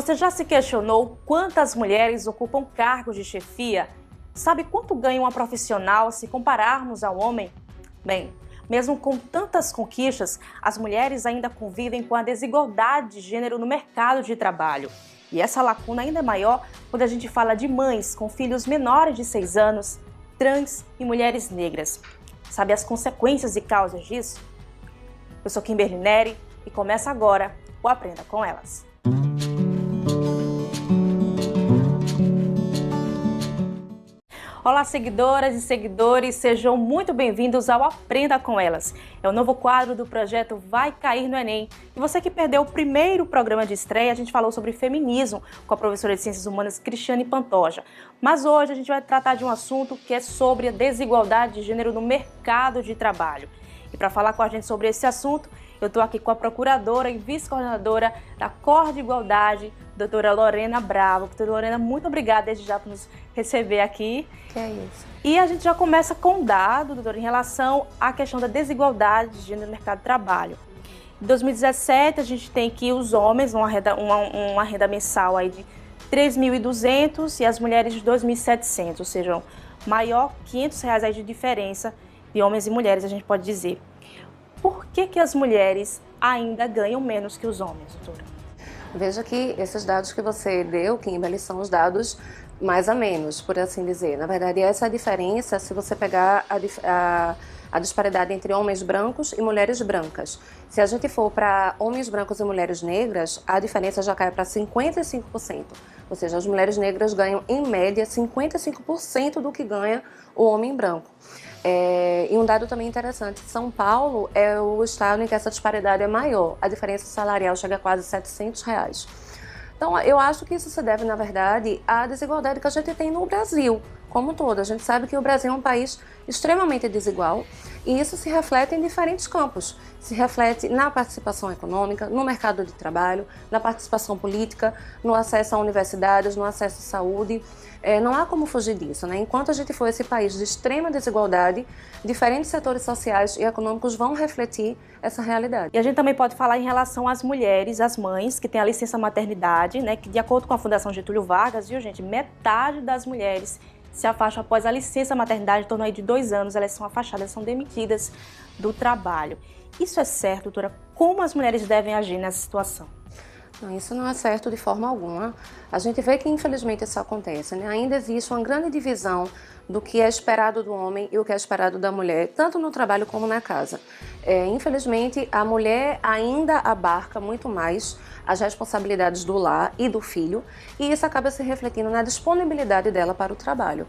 Você já se questionou quantas mulheres ocupam cargos de chefia? Sabe quanto ganha uma profissional se compararmos ao homem? Bem, mesmo com tantas conquistas, as mulheres ainda convivem com a desigualdade de gênero no mercado de trabalho. E essa lacuna ainda é maior quando a gente fala de mães com filhos menores de 6 anos, trans e mulheres negras. Sabe as consequências e causas disso? Eu sou Kimberly Neri e começa agora o Aprenda com Elas. Olá, seguidoras e seguidores, sejam muito bem-vindos ao Aprenda com Elas. É o novo quadro do projeto Vai Cair no Enem. E você que perdeu o primeiro programa de estreia, a gente falou sobre feminismo com a professora de Ciências Humanas Cristiane Pantoja. Mas hoje a gente vai tratar de um assunto que é sobre a desigualdade de gênero no mercado de trabalho. E para falar com a gente sobre esse assunto, eu estou aqui com a procuradora e vice-coordenadora da Cor de Igualdade, doutora Lorena Bravo. Doutora Lorena, muito obrigada desde já por nos receber aqui. Que é isso. E a gente já começa com um dado, doutora, em relação à questão da desigualdade de gênero no mercado de trabalho. Em 2017, a gente tem que os homens uma renda mensal aí de 3.200 e as mulheres de 2.700, ou seja, maior R$500 aí de diferença de homens e mulheres, a gente pode dizer. Por que as mulheres ainda ganham menos que os homens, doutora? Veja que esses dados que você deu, Kimberly, são os dados mais a menos, por assim dizer. Na verdade, essa é a diferença se você pegar a disparidade entre homens brancos e mulheres brancas. Se a gente for para homens brancos e mulheres negras, a diferença já cai para 55%. Ou seja, as mulheres negras ganham, em média, 55% do que ganha o homem branco. E um dado também interessante, São Paulo é o estado em que essa disparidade é maior. A diferença salarial chega a quase R$700. Então, eu acho que isso se deve, na verdade, à desigualdade que a gente tem no Brasil como um todo. A gente sabe que o Brasil é um país extremamente desigual e isso se reflete em diferentes campos. Se reflete na participação econômica, no mercado de trabalho, na participação política, no acesso a universidades, no acesso à saúde. Não há como fugir disso, né? Enquanto a gente for esse país de extrema desigualdade, diferentes setores sociais e econômicos vão refletir essa realidade. E a gente também pode falar em relação às mulheres, às mães, que têm a licença maternidade, né? Que de acordo com a Fundação Getúlio Vargas, viu, gente, metade das mulheres se afastam após a licença maternidade, em torno aí de 2 anos, elas são afastadas, são demitidas do trabalho. Isso é certo, doutora? Como as mulheres devem agir nessa situação? Não, isso não é certo de forma alguma. A gente vê que, infelizmente, isso acontece, né? Ainda existe uma grande divisão do que é esperado do homem e o que é esperado da mulher, tanto no trabalho como na casa. Infelizmente, a mulher ainda abarca muito mais as responsabilidades do lar e do filho, e isso acaba se refletindo na disponibilidade dela para o trabalho.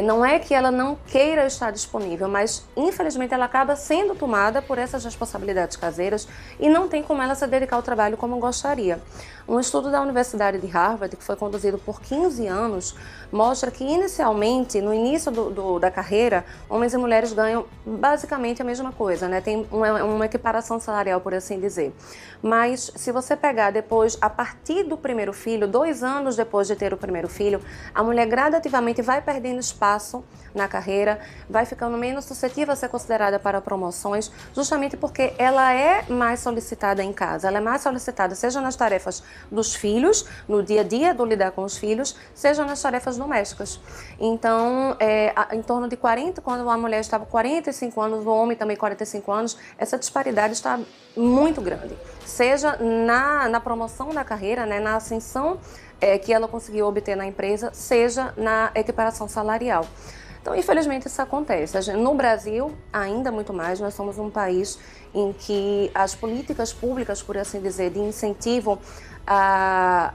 Não é que ela não queira estar disponível, mas infelizmente ela acaba sendo tomada por essas responsabilidades caseiras e não tem como ela se dedicar ao trabalho como gostaria. Um estudo da Universidade de Harvard, que foi conduzido por 15 anos, mostra que inicialmente, no início da carreira, homens e mulheres ganham basicamente a mesma coisa, né? Tem uma equiparação salarial, por assim dizer. Mas se você pegar depois, a partir do primeiro filho, 2 anos depois de ter o primeiro filho, a mulher gradativamente vai perdendo espaço na carreira, vai ficando menos suscetível a ser considerada para promoções, justamente porque ela é mais solicitada em casa, ela é mais solicitada seja nas tarefas dos filhos, no dia a dia do lidar com os filhos, seja nas tarefas domésticas. Então, em torno de 40, quando a mulher estava com 45 anos, o homem também 45 anos, essa disparidade está muito grande, seja na promoção da carreira, né, na ascensão que ela conseguiu obter na empresa, seja na equiparação salarial. Então, infelizmente, isso acontece. No Brasil, ainda muito mais, nós somos um país em que as políticas públicas, por assim dizer, de incentivo a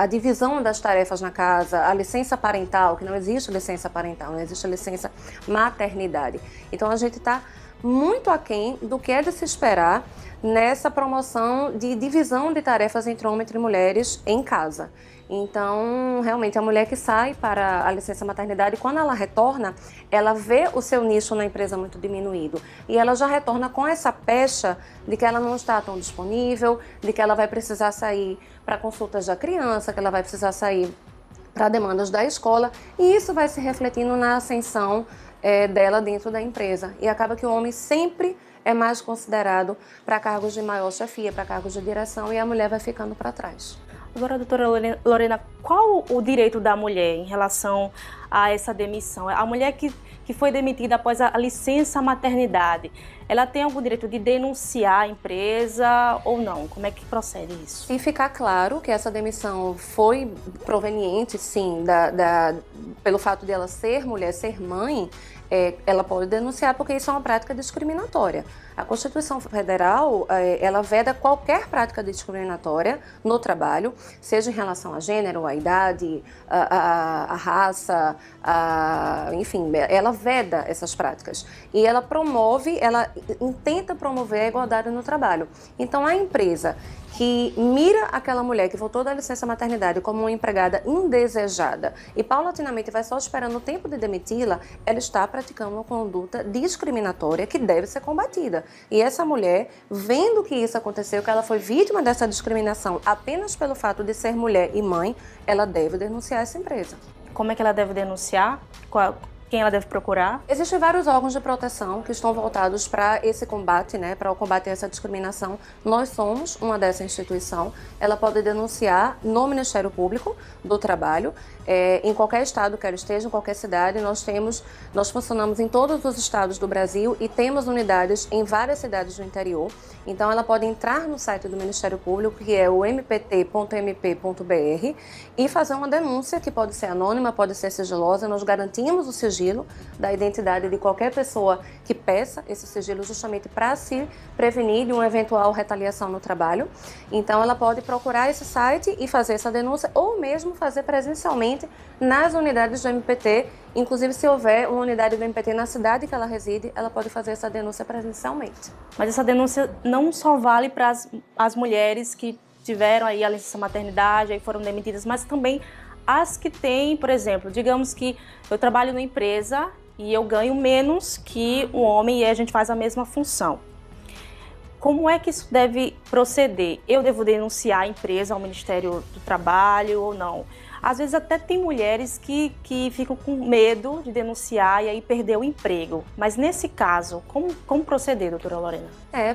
divisão das tarefas na casa, a licença parental, que não existe licença parental, não existe licença maternidade. Então, a gente está muito aquém do que é de se esperar nessa promoção de divisão de tarefas entre homens e mulheres em casa. Então, realmente, a mulher que sai para a licença maternidade, quando ela retorna, ela vê o seu nicho na empresa muito diminuído. E ela já retorna com essa pecha de que ela não está tão disponível, de que ela vai precisar sair para consultas da criança, que ela vai precisar sair para demandas da escola. E isso vai se refletindo na ascensão dela dentro da empresa. E acaba que o homem sempre é mais considerado para cargos de maior chefia, para cargos de direção, e a mulher vai ficando para trás. Agora, doutora Lorena, qual o direito da mulher em relação a essa demissão? A mulher que foi demitida após a licença maternidade, ela tem algum direito de denunciar a empresa ou não? Como é que procede isso? Se ficar claro que essa demissão foi proveniente, sim, pelo fato de ela ser mulher, ser mãe, ela pode denunciar, porque isso é uma prática discriminatória. A Constituição Federal, ela veda qualquer prática discriminatória no trabalho, seja em relação a gênero, a idade, a raça, enfim, ela veda essas práticas. E ela tenta promover a igualdade no trabalho. Então, a empresa que mira aquela mulher que voltou da licença maternidade como uma empregada indesejada e paulatinamente vai só esperando o tempo de demiti-la, ela está praticando uma conduta discriminatória que deve ser combatida. E essa mulher, vendo que isso aconteceu, que ela foi vítima dessa discriminação apenas pelo fato de ser mulher e mãe, ela deve denunciar essa empresa. Como é que ela deve denunciar? Quem ela deve procurar? Existem vários órgãos de proteção que estão voltados para esse combate, né, para o combate a essa discriminação. Nós somos uma dessa instituição. Ela pode denunciar no Ministério Público do Trabalho, em qualquer estado que ela esteja, em qualquer cidade. Nós funcionamos em todos os estados do Brasil e temos unidades em várias cidades do interior. Então, ela pode entrar no site do Ministério Público, que é o mpt.mp.br, e fazer uma denúncia, que pode ser anônima, pode ser sigilosa. Nós garantimos o sigilo da identidade de qualquer pessoa que peça esse sigilo, justamente para se prevenir de uma eventual retaliação no trabalho. Então, ela pode procurar esse site e fazer essa denúncia, ou mesmo fazer presencialmente nas unidades do MPT. Inclusive, se houver uma unidade do MPT na cidade que ela reside, ela pode fazer essa denúncia presencialmente. Mas essa denúncia não só vale para as mulheres que tiveram aí a licença maternidade e foram demitidas, mas também as que têm, por exemplo, digamos que eu trabalho numa empresa e eu ganho menos que um homem e a gente faz a mesma função. Como é que isso deve proceder? Eu devo denunciar a empresa ao Ministério do Trabalho ou não? Às vezes até tem mulheres que ficam com medo de denunciar e aí perder o emprego. Mas nesse caso, como proceder, doutora Lorena?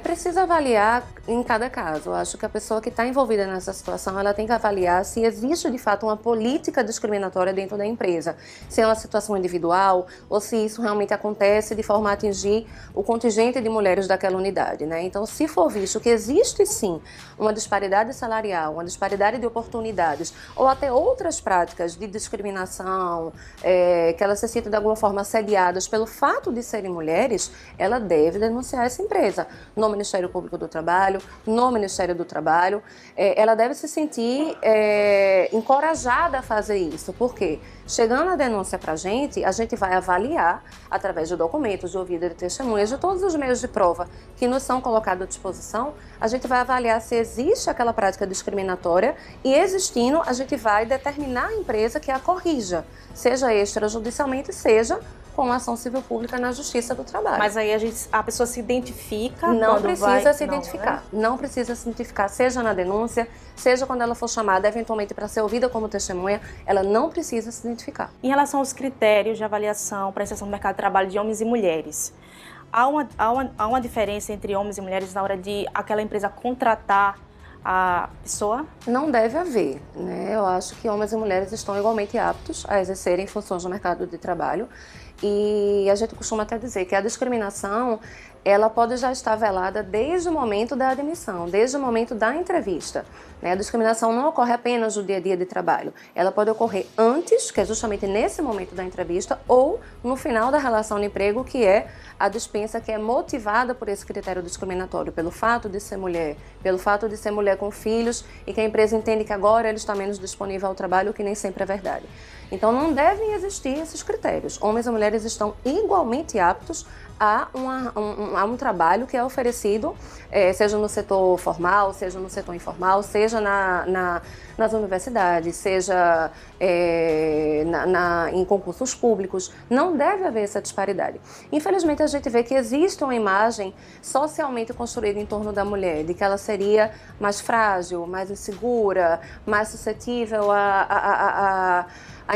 Precisa avaliar em cada caso. Eu acho que a pessoa que está envolvida nessa situação, ela tem que avaliar se existe de fato uma política discriminatória dentro da empresa. Se é uma situação individual ou se isso realmente acontece de forma a atingir o contingente de mulheres daquela unidade, né? Então, se for visto que existe sim uma disparidade salarial, uma disparidade de oportunidades ou até outras práticas de discriminação, que elas se sintam de alguma forma assediadas pelo fato de serem mulheres, ela deve denunciar essa empresa no Ministério Público do Trabalho, no Ministério do Trabalho. Ela deve se sentir encorajada a fazer isso, porque chegando a denúncia para a gente vai avaliar, através de documentos, de ouvida de testemunhas, de todos os meios de prova que nos são colocados à disposição, a gente vai avaliar se existe aquela prática discriminatória e, existindo, a gente vai determinar a empresa que a corrija, seja extrajudicialmente, seja com ação civil pública na Justiça do Trabalho. Mas aí a pessoa se identifica? Não precisa se identificar. Não precisa se identificar, seja na denúncia, seja quando ela for chamada eventualmente para ser ouvida como testemunha, ela não precisa se identificar. Em relação aos critérios de avaliação para a inserção no mercado de trabalho de homens e mulheres, há uma diferença entre homens e mulheres na hora de aquela empresa contratar a pessoa? Não deve haver, né? Eu acho que homens e mulheres estão igualmente aptos a exercerem funções no mercado de trabalho. E a gente costuma até dizer que a discriminação, ela pode já estar velada desde o momento da admissão, desde o momento da entrevista, né? A discriminação não ocorre apenas no dia a dia de trabalho, ela pode ocorrer antes, que é justamente nesse momento da entrevista, ou no final da relação de emprego, que é a dispensa que é motivada por esse critério discriminatório, pelo fato de ser mulher, pelo fato de ser mulher com filhos e que a empresa entende que agora ela está menos disponível ao trabalho, o que nem sempre é verdade. Então, não devem existir esses critérios. Homens e mulheres estão igualmente aptos a um trabalho que é oferecido, seja no setor formal, seja no setor informal, seja nas universidades, seja em concursos públicos. Não deve haver essa disparidade. Infelizmente, a gente vê que existe uma imagem socialmente construída em torno da mulher, de que ela seria mais frágil, mais insegura, mais suscetível a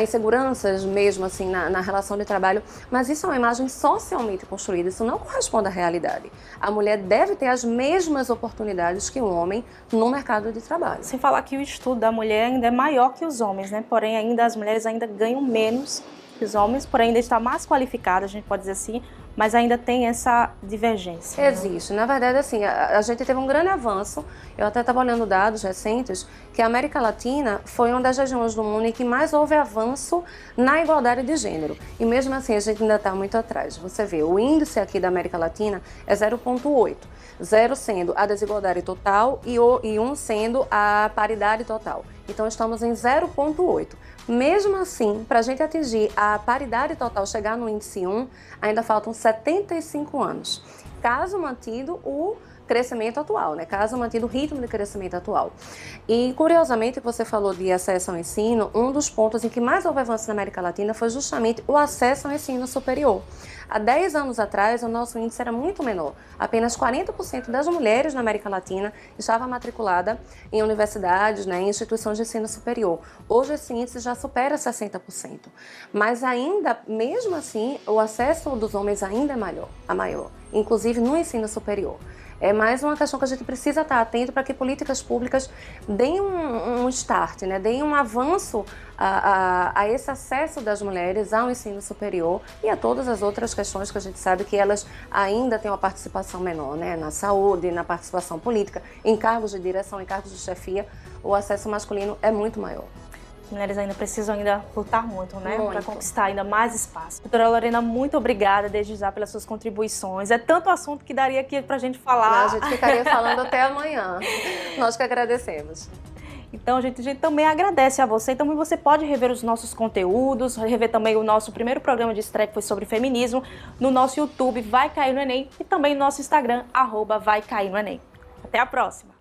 inseguranças mesmo assim na relação de trabalho. trabalho, mas isso é uma imagem socialmente construída, isso não corresponde à realidade. A mulher deve ter as mesmas oportunidades que o homem no mercado de trabalho. Sem falar que o estudo da mulher ainda é maior que os homens, né? Porém, ainda as mulheres ainda ganham menos que os homens, porém ainda está mais qualificada, a gente pode dizer assim, mas ainda tem essa divergência. Existe. Na verdade, assim, a gente teve um grande avanço. Eu até estava olhando dados recentes que a América Latina foi uma das regiões do mundo em que mais houve avanço na igualdade de gênero. E mesmo assim, a gente ainda está muito atrás. Você vê, o índice aqui da América Latina é 0,8. 0 sendo a desigualdade total e 1 sendo a paridade total. Então, estamos em 0,8. Mesmo assim, para a gente atingir a paridade total, chegar no índice 1, ainda faltam 75 anos. Caso mantido o crescimento atual, né? Caso mantido o ritmo de crescimento atual. E, curiosamente, você falou de acesso ao ensino, um dos pontos em que mais houve avanço na América Latina foi justamente o acesso ao ensino superior. Há 10 anos atrás, o nosso índice era muito menor. Apenas 40% das mulheres na América Latina estavam matriculadas em universidades, né, em instituições de ensino superior. Hoje, esse índice já supera 60%. Mas ainda, mesmo assim, o acesso dos homens ainda é maior, inclusive no ensino superior. É mais uma questão que a gente precisa estar atento para que políticas públicas deem um start, né? Deem um avanço a esse acesso das mulheres ao ensino superior e a todas as outras questões que a gente sabe que elas ainda têm uma participação menor, né? Na saúde, na participação política, em cargos de direção, em cargos de chefia, o acesso masculino é muito maior. As mulheres ainda precisam lutar muito, né? Muito. Para conquistar ainda mais espaço. Doutora Lorena, muito obrigada desde já pelas suas contribuições. É tanto assunto que daria aqui pra gente falar. A gente ficaria falando até amanhã. Nós que agradecemos. Então, a gente também agradece a você. Também você pode rever os nossos conteúdos, rever também o nosso primeiro programa de estreia que foi sobre feminismo no nosso YouTube Vai Cair no Enem e também no nosso Instagram, @Vai Cair no Enem. Até a próxima!